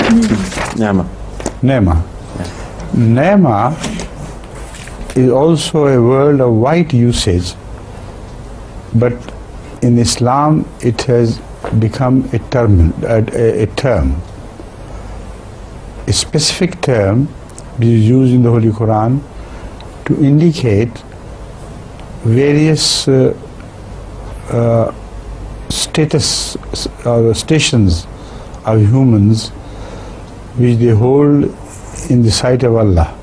Neima. Neima. Neima is also a word of wide usage, but in Islam it has become a term, a specific term which is used in the Holy Quran to indicate various stations of humans which they hold in the sight of Allah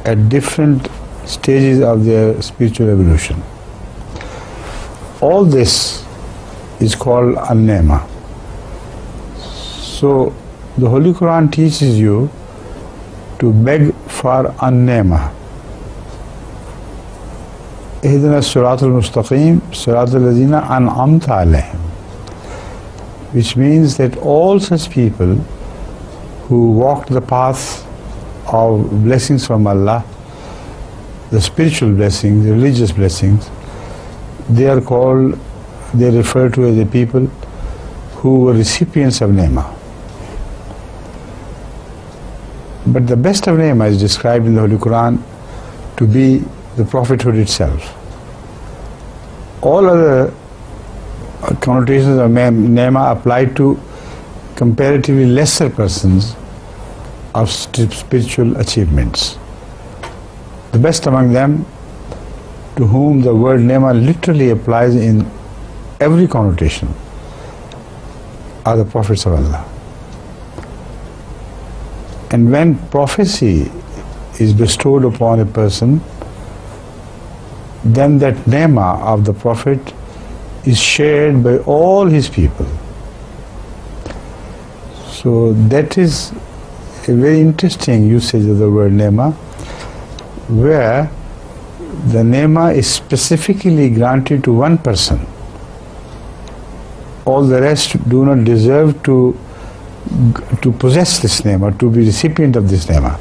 at different stages of their spiritual evolution. All this is called an-Neima. So the Holy Quran teaches you to beg for an-Neima. اهدنا الصراط المستقيم صراط الذين أنعمت عليهم, which means that all such people who walk the path of blessings from Allah, the spiritual blessings, the religious blessings, they are referred to as the people who were recipients of Neima. But the best of Neima is described in the Holy Quran to be the prophethood itself. All other connotations of Neima apply to comparatively lesser persons of spiritual achievements. The best among them, to whom the word Neima literally applies in every connotation, are the prophets of Allah. And when prophecy is bestowed upon a person, then that Neima of the Prophet is shared by all his people. So that is a very interesting usage of the word Neima, where the Neima is specifically granted to one person. All the rest do not deserve to possess this Neima, to be recipient of this Neima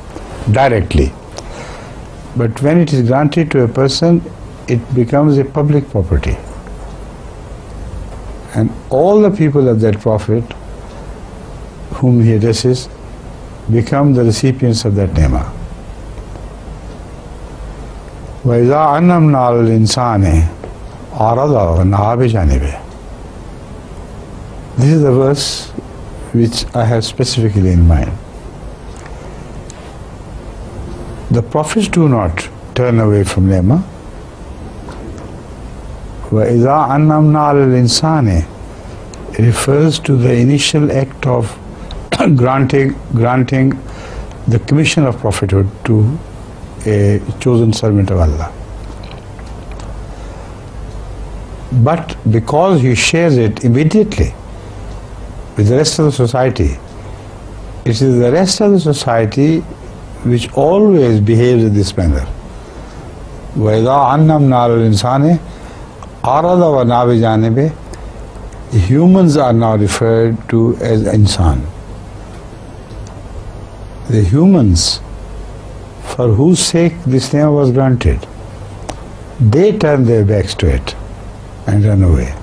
directly. But when it is granted to a person, it becomes a public property. And all the people of that Prophet whom he addresses become the recipients of that Neima. وَإِذَا أَنَّمْنَا عَلَى الْإِنسَانِ أَعْرَضَ وَنَأَى بِجَانِبِهِ. This is the verse which I have specifically in mind. The prophets do not turn away from Neima. وَإِذَا أَنَّمْنَا عَلَى الْإِنسَانِ refers to the initial act of granting the commission of prophethood to a chosen servant of Allah. But because he shares it immediately with the rest of the society, it is the rest of the society which always behaves in this manner. وَإِذَا أَنَّمْنَا عَلَى الْإِنسَانِ أَعْرَضَ وَنَأَى بِجَانِبِهِ. Humans are now referred to as insan. The humans for whose sake this name was granted, they turn their backs to it and run away.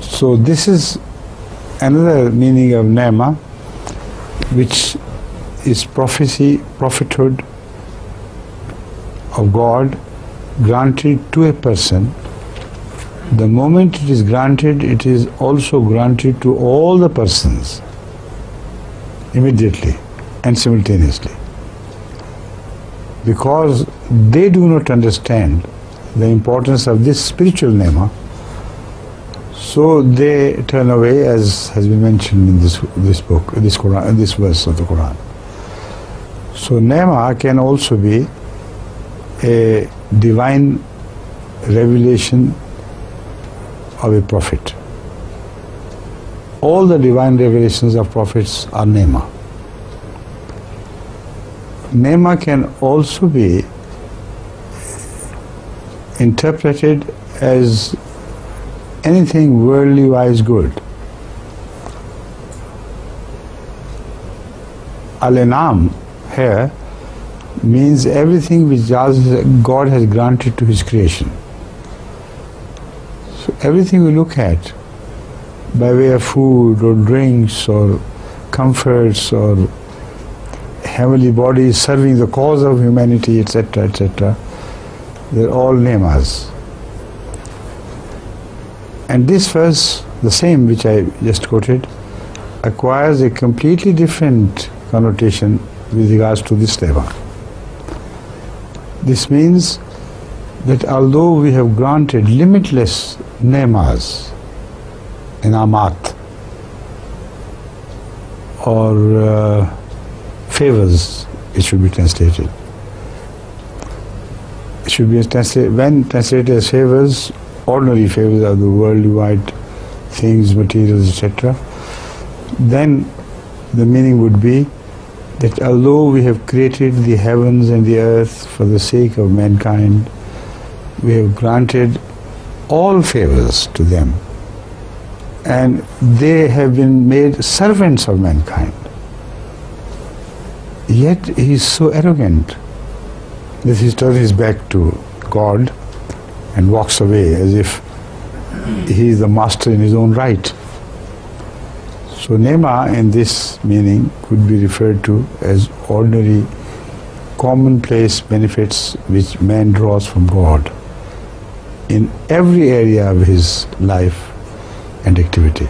So this is another meaning of Neima, which is prophecy, prophethood of God granted to a person. The moment it is granted, it is also granted to all the persons immediately and simultaneously, because they do not understand the importance of this spiritual Neima, so they turn away, as has been mentioned in this book, this Quran, this verse of the Quran. So Neima can also be a divine revelation of a prophet. All the divine revelations of prophets are Neima. Neima can also be interpreted as anything worldly wise good. Al-Inam here means everything which God has granted to His creation. So everything we look at, by way of food or drinks or comforts or heavenly bodies serving the cause of humanity, etc., etc. They're all Neimas. And this verse, the same which I just quoted, acquires a completely different connotation with regards to this Neima. This means that although we have granted limitless Neimas, inamat, or favors, it should be translated. It should be translated, when translated as favors, ordinary favors are the worldwide things, materials, etc. Then the meaning would be that although we have created the heavens and the earth for the sake of mankind, we have granted all favors to them, and they have been made servants of mankind. Yet he is so arrogant that he turns his back to God and walks away as if he is the master in his own right. So Neima in this meaning could be referred to as ordinary, commonplace benefits which man draws from God in every area of his life and activity.